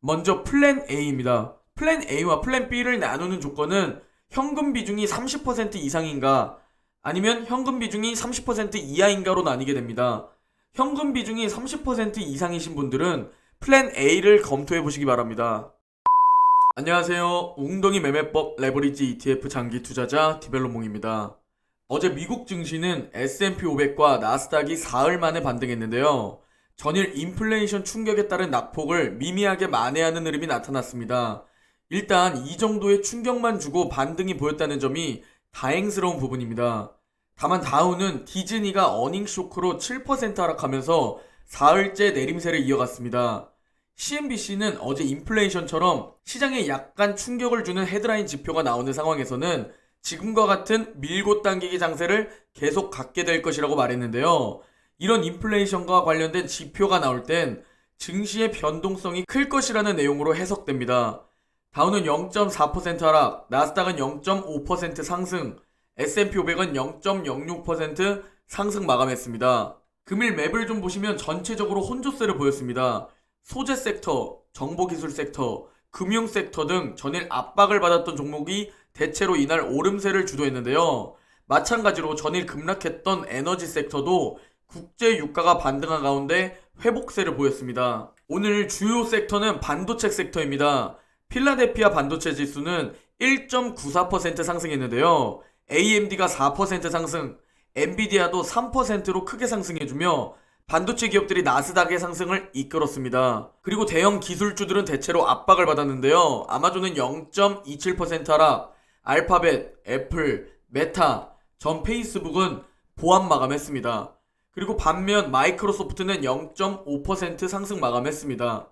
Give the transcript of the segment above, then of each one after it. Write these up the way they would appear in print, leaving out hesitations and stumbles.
먼저 플랜 A입니다. 플랜 A와 플랜 B를 나누는 조건은 현금 비중이 30% 이상인가 아니면 현금 비중이 30% 이하인가로 나뉘게 됩니다. 현금 비중이 30% 이상이신 분들은 플랜 A를 검토해 보시기 바랍니다. 안녕하세요. 웅덩이 매매법 레버리지 ETF 장기 투자자 디벨로몽입니다. 어제 미국 증시는 S&P 500과 나스닥이 사흘 만에 반등했는데요. 전일 인플레이션 충격에 따른 낙폭을 미미하게 만회하는 흐름이 나타났습니다. 일단 이 정도의 충격만 주고 반등이 보였다는 점이 다행스러운 부분입니다. 다만 다우는 디즈니가 어닝 쇼크로 7% 하락하면서 사흘째 내림세를 이어갔습니다. CNBC는 어제 인플레이션처럼 시장에 약간 충격을 주는 헤드라인 지표가 나오는 상황에서는 지금과 같은 밀고 당기기 장세를 계속 갖게 될 것이라고 말했는데요. 이런 인플레이션과 관련된 지표가 나올 땐 증시의 변동성이 클 것이라는 내용으로 해석됩니다. 다우는 0.4% 하락, 나스닥은 0.5% 상승, S&P 500은 0.06% 상승 마감했습니다. 금일 맵을 좀 보시면 전체적으로 혼조세를 보였습니다. 소재 섹터, 정보기술 섹터, 금융 섹터 등 전일 압박을 받았던 종목이 대체로 이날 오름세를 주도했는데요. 마찬가지로 전일 급락했던 에너지 섹터도 국제 유가가 반등한 가운데 회복세를 보였습니다. 오늘 주요 섹터는 반도체 섹터입니다. 필라델피아 반도체 지수는 1.94% 상승했는데요. AMD가 4% 상승, 엔비디아도 3%로 크게 상승해주며 반도체 기업들이 나스닥의 상승을 이끌었습니다. 그리고 대형 기술주들은 대체로 압박을 받았는데요. 아마존은 0.27% 하락, 알파벳, 애플, 메타, 전 페이스북은 보합 마감했습니다. 그리고 반면 마이크로소프트는 0.5% 상승 마감했습니다.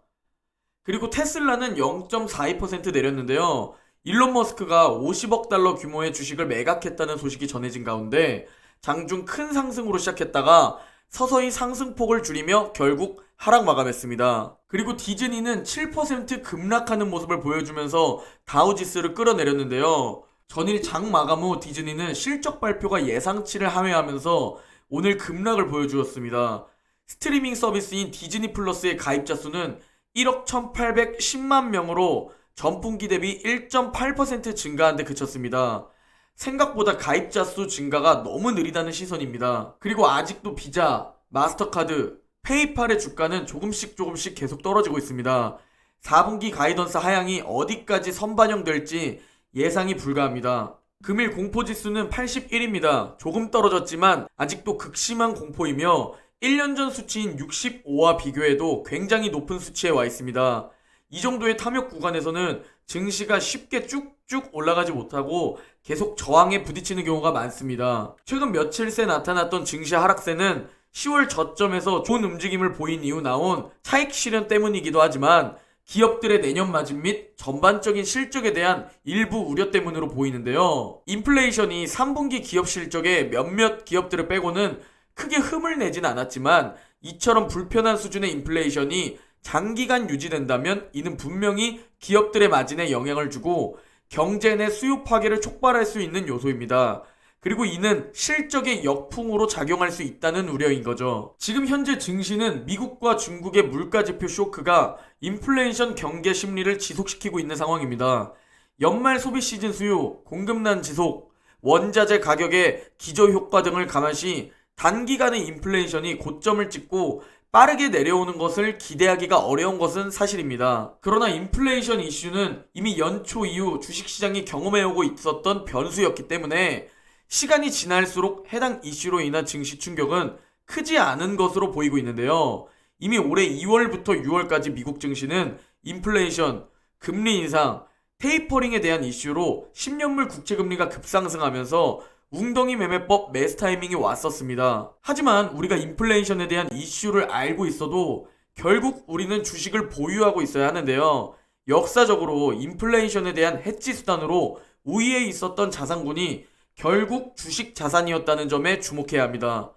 그리고 테슬라는 0.42% 내렸는데요. 일론 머스크가 50억 달러 규모의 주식을 매각했다는 소식이 전해진 가운데 장중 큰 상승으로 시작했다가 서서히 상승폭을 줄이며 결국 하락 마감했습니다. 그리고 디즈니는 7% 급락하는 모습을 보여주면서 다우지수를 끌어내렸는데요. 전일 장 마감 후 디즈니는 실적 발표가 예상치를 하회하면서 오늘 급락을 보여주었습니다. 스트리밍 서비스인 디즈니 플러스의 가입자 수는 1억 1810만 명으로 전분기 대비 1.8% 증가한 데 그쳤습니다. 생각보다 가입자 수 증가가 너무 느리다는 시선입니다. 그리고 아직도 비자, 마스터카드, 페이팔의 주가는 조금씩 계속 떨어지고 있습니다. 4분기 가이던스 하향이 어디까지 선반영될지 예상이 불가합니다. 금일 공포지수는 81입니다. 조금 떨어졌지만 아직도 극심한 공포이며 1년 전 수치인 65와 비교해도 굉장히 높은 수치에 와 있습니다. 이 정도의 탐욕 구간에서는 증시가 쉽게 쭉쭉 올라가지 못하고 계속 저항에 부딪히는 경우가 많습니다. 최근 며칠 새 나타났던 증시 하락세는 10월 저점에서 좋은 움직임을 보인 이후 나온 차익 실현 때문이기도 하지만 기업들의 내년 마진 및 전반적인 실적에 대한 일부 우려 때문으로 보이는데요. 인플레이션이 3분기 기업 실적에 몇몇 기업들을 빼고는 크게 흠을 내진 않았지만 이처럼 불편한 수준의 인플레이션이 장기간 유지된다면 이는 분명히 기업들의 마진에 영향을 주고 경제 내 수요 파괴를 촉발할 수 있는 요소입니다. 그리고 이는 실적의 역풍으로 작용할 수 있다는 우려인 거죠. 지금 현재 증시는 미국과 중국의 물가지표 쇼크가 인플레이션 경계 심리를 지속시키고 있는 상황입니다. 연말 소비 시즌 수요, 공급난 지속, 원자재 가격의 기저효과 등을 감안시 단기간의 인플레이션이 고점을 찍고 빠르게 내려오는 것을 기대하기가 어려운 것은 사실입니다. 그러나 인플레이션 이슈는 이미 연초 이후 주식시장이 경험해오고 있었던 변수였기 때문에 시간이 지날수록 해당 이슈로 인한 증시 충격은 크지 않은 것으로 보이고 있는데요. 이미 올해 2월부터 6월까지 미국 증시는 인플레이션, 금리 인상, 테이퍼링에 대한 이슈로 10년물 국채금리가 급상승하면서 웅덩이 매매법 매수 타이밍이 왔었습니다. 하지만 우리가 인플레이션에 대한 이슈를 알고 있어도 결국 우리는 주식을 보유하고 있어야 하는데요. 역사적으로 인플레이션에 대한 해지 수단으로 우위에 있었던 자산군이 결국 주식 자산이었다는 점에 주목해야 합니다.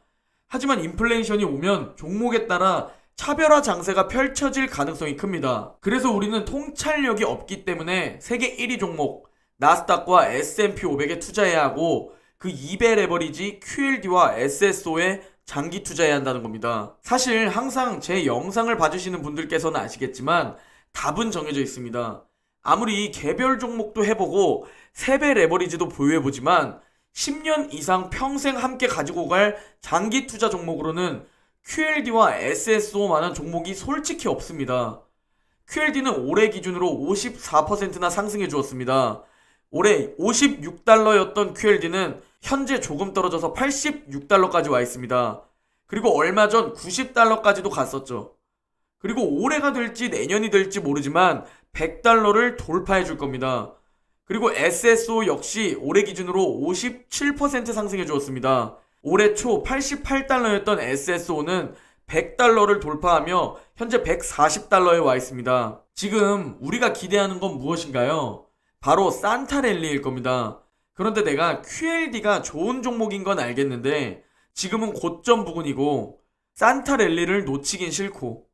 하지만 인플레이션이 오면 종목에 따라 차별화 장세가 펼쳐질 가능성이 큽니다. 그래서 우리는 통찰력이 없기 때문에 세계 1위 종목 나스닥과 S&P 500에 투자해야 하고 그 2배 레버리지 QLD와 SSO에 장기 투자해야 한다는 겁니다. 사실 항상 제 영상을 봐주시는 분들께서는 아시겠지만 답은 정해져 있습니다. 아무리 개별 종목도 해보고 3배 레버리지도 보유해보지만 10년 이상 평생 함께 가지고 갈 장기 투자 종목으로는 QLD와 SSO만한 종목이 솔직히 없습니다. QLD는 올해 기준으로 54%나 상승해 주었습니다. 올해 56달러였던 QLD는 현재 조금 떨어져서 86달러까지 와 있습니다. 그리고 얼마 전 90달러까지도 갔었죠. 그리고 올해가 될지 내년이 될지 모르지만 100달러를 돌파해 줄 겁니다. 그리고 SSO 역시 올해 기준으로 57% 상승해 주었습니다. 올해 초 88달러였던 SSO는 100달러를 돌파하며 현재 140달러에 와 있습니다. 지금 우리가 기대하는 건 무엇인가요? 바로 산타랠리일 겁니다. 그런데 내가 QLD가 좋은 종목인 건 알겠는데 지금은 고점 부근이고 산타랠리를 놓치긴 싫고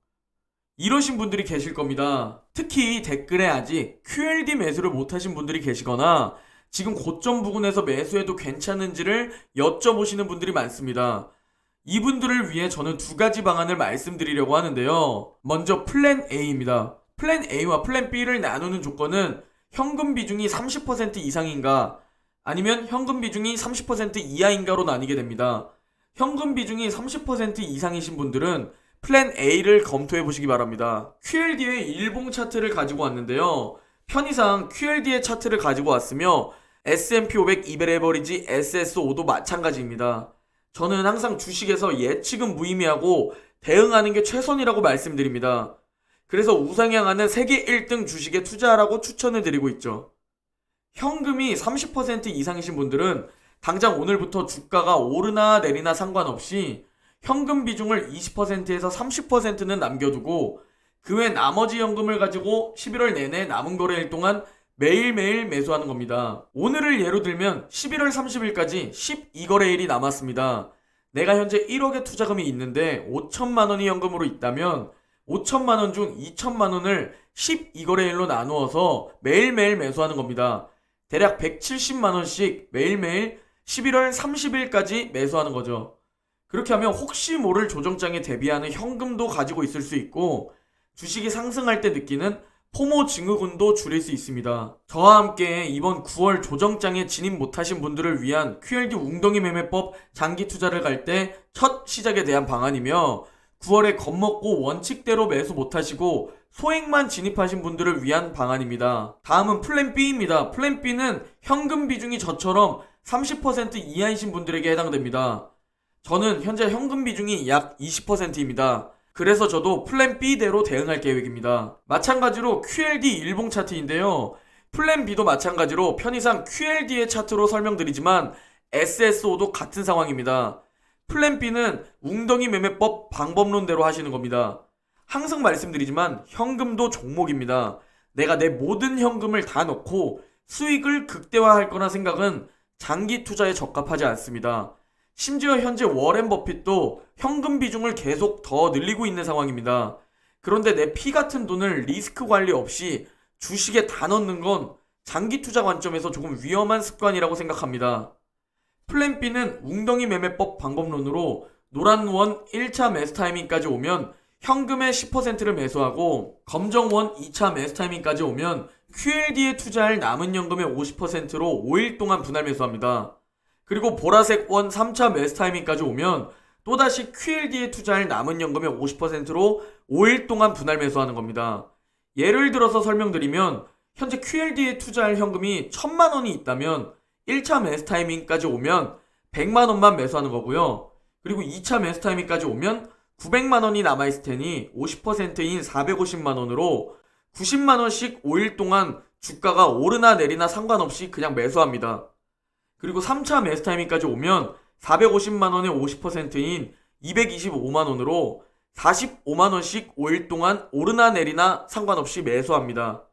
이러신 분들이 계실 겁니다. 특히 댓글에 아직 QLD 매수를 못하신 분들이 계시거나 지금 고점 부근에서 매수해도 괜찮은지를 여쭤보시는 분들이 많습니다. 이분들을 위해 저는 2가지 방안을 말씀드리려고 하는데요. 먼저 플랜 A입니다. 플랜 A와 플랜 B를 나누는 조건은 현금 비중이 30% 이상인가 아니면 현금 비중이 30% 이하인가로 나뉘게 됩니다. 현금 비중이 30% 이상이신 분들은 플랜 A를 검토해 보시기 바랍니다. QLD의 일봉 차트를 가지고 왔는데요. 편의상 QLD의 차트를 가지고 왔으며 S&P 500 2배레버리지 SSO도 마찬가지입니다. 저는 항상 주식에서 예측은 무의미하고 대응하는 게 최선이라고 말씀드립니다. 그래서 우상향하는 세계 1등 주식에 투자하라고 추천을 드리고 있죠. 현금이 30% 이상이신 분들은 당장 오늘부터 주가가 오르나 내리나 상관없이 현금 비중을 20%에서 30%는 남겨두고 그 외 나머지 현금을 가지고 11월 내내 남은 거래일 동안 매일매일 매수하는 겁니다. 오늘을 예로 들면 11월 30일까지 12거래일이 남았습니다. 내가 현재 1억의 투자금이 있는데 5천만 원이 현금으로 있다면 5천만 원 중 2천만 원을 12거래일로 나누어서 매일매일 매수하는 겁니다. 대략 170만 원씩 매일매일 11월 30일까지 매수하는 거죠. 그렇게 하면 혹시 모를 조정장에 대비하는 현금도 가지고 있을 수 있고 주식이 상승할 때 느끼는 포모 증후군도 줄일 수 있습니다. 저와 함께 이번 9월 조정장에 진입 못하신 분들을 위한 QLD 웅덩이 매매법 장기 투자를 갈 때 첫 시작에 대한 방안이며 9월에 겁먹고 원칙대로 매수 못하시고 소액만 진입하신 분들을 위한 방안입니다. 다음은 플랜 B입니다. 플랜 B는 현금 비중이 저처럼 30% 이하이신 분들에게 해당됩니다. 저는 현재 현금 비중이 약 20%입니다. 그래서 저도 플랜 B대로 대응할 계획입니다. 마찬가지로 QLD 일봉 차트인데요. 플랜 B도 마찬가지로 편의상 QLD의 차트로 설명드리지만 SSO도 같은 상황입니다. 플랜 B는 웅덩이 매매법 방법론대로 하시는 겁니다. 항상 말씀드리지만 현금도 종목입니다. 내가 내 모든 현금을 다 넣고 수익을 극대화할 거나 생각은 장기 투자에 적합하지 않습니다. 심지어 현재 워렌 버핏도 현금 비중을 계속 더 늘리고 있는 상황입니다. 그런데 내 피 같은 돈을 리스크 관리 없이 주식에 다 넣는 건 장기 투자 관점에서 조금 위험한 습관이라고 생각합니다. 플랜 B는 웅덩이 매매법 방법론으로 노란 원 1차 매수 타이밍까지 오면 현금의 10%를 매수하고 검정 원 2차 매수 타이밍까지 오면 QLD에 투자할 남은 현금의 50%로 5일 동안 분할 매수합니다. 그리고 보라색 원 3차 매수 타이밍까지 오면 또다시 QLD에 투자할 남은 현금의 50%로 5일 동안 분할 매수하는 겁니다. 예를 들어서 설명드리면 현재 QLD에 투자할 현금이 1000만 원이 있다면 1차 매수 타이밍까지 오면 100만 원만 매수하는 거고요. 그리고 2차 매수 타이밍까지 오면 900만 원이 남아있을 테니 50%인 450만 원으로 90만 원씩 5일 동안 주가가 오르나 내리나 상관없이 그냥 매수합니다. 그리고 3차 매수 타이밍까지 오면 450만 원의 50%인 225만 원으로 45만 원씩 5일 동안 오르나 내리나 상관없이 매수합니다.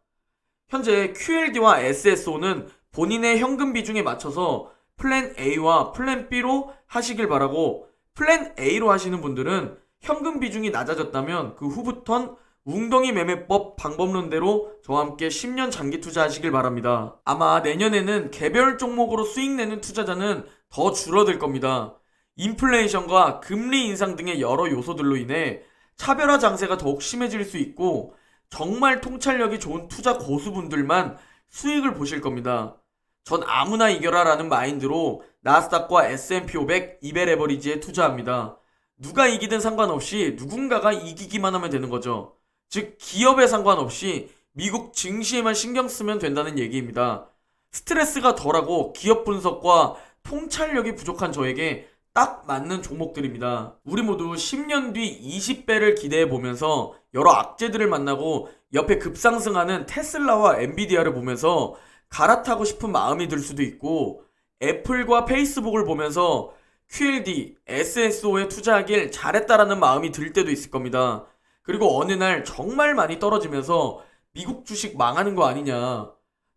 현재 QLD와 SSO는 본인의 현금 비중에 맞춰서 플랜 A와 플랜 B로 하시길 바라고, 플랜 A로 하시는 분들은 현금 비중이 낮아졌다면 그 후부턴 웅덩이 매매법 방법론대로 저와 함께 10년 장기 투자하시길 바랍니다. 아마 내년에는 개별 종목으로 수익 내는 투자자는 더 줄어들 겁니다. 인플레이션과 금리 인상 등의 여러 요소들로 인해 차별화 장세가 더욱 심해질 수 있고 정말 통찰력이 좋은 투자 고수분들만 수익을 보실 겁니다. 전 아무나 이겨라라는 마인드로 나스닥과 S&P 500 이벨 에버리지에 투자합니다. 누가 이기든 상관없이 누군가가 이기기만 하면 되는 거죠. 즉 기업에 상관없이 미국 증시에만 신경 쓰면 된다는 얘기입니다. 스트레스가 덜하고 기업 분석과 통찰력이 부족한 저에게 딱 맞는 종목들입니다. 우리 모두 10년 뒤 20배를 기대해 보면서 여러 악재들을 만나고 옆에 급상승하는 테슬라와 엔비디아를 보면서 갈아타고 싶은 마음이 들 수도 있고, 애플과 페이스북을 보면서 QLD, SSO에 투자하길 잘했다라는 마음이 들 때도 있을 겁니다. 그리고 어느 날 정말 많이 떨어지면서 미국 주식 망하는 거 아니냐,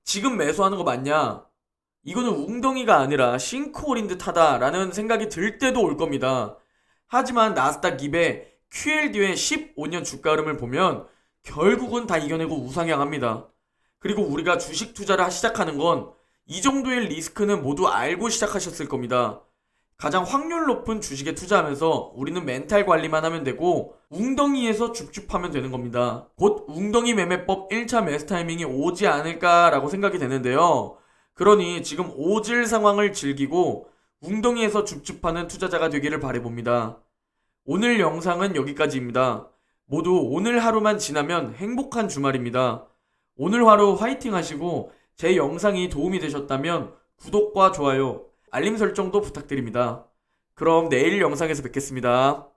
지금 매수하는 거 맞냐, 이거는 웅덩이가 아니라 싱크홀인 듯하다라는 생각이 들 때도 올 겁니다. 하지만 나스닥 200, QLD의 15년 주가 흐름을 보면 결국은 다 이겨내고 우상향합니다. 그리고 우리가 주식 투자를 시작하는 건 이 정도의 리스크는 모두 알고 시작하셨을 겁니다. 가장 확률 높은 주식에 투자하면서 우리는 멘탈 관리만 하면 되고 웅덩이에서 줍줍하면 되는 겁니다. 곧 웅덩이 매매법 1차 매수 타이밍이 오지 않을까라고 생각이 되는데요. 그러니 지금 오질 상황을 즐기고 웅덩이에서 줍줍하는 투자자가 되기를 바라봅니다. 오늘 영상은 여기까지입니다. 모두 오늘 하루만 지나면 행복한 주말입니다. 오늘 하루 화이팅 하시고 제 영상이 도움이 되셨다면 구독과 좋아요, 알림 설정도 부탁드립니다. 그럼 내일 영상에서 뵙겠습니다.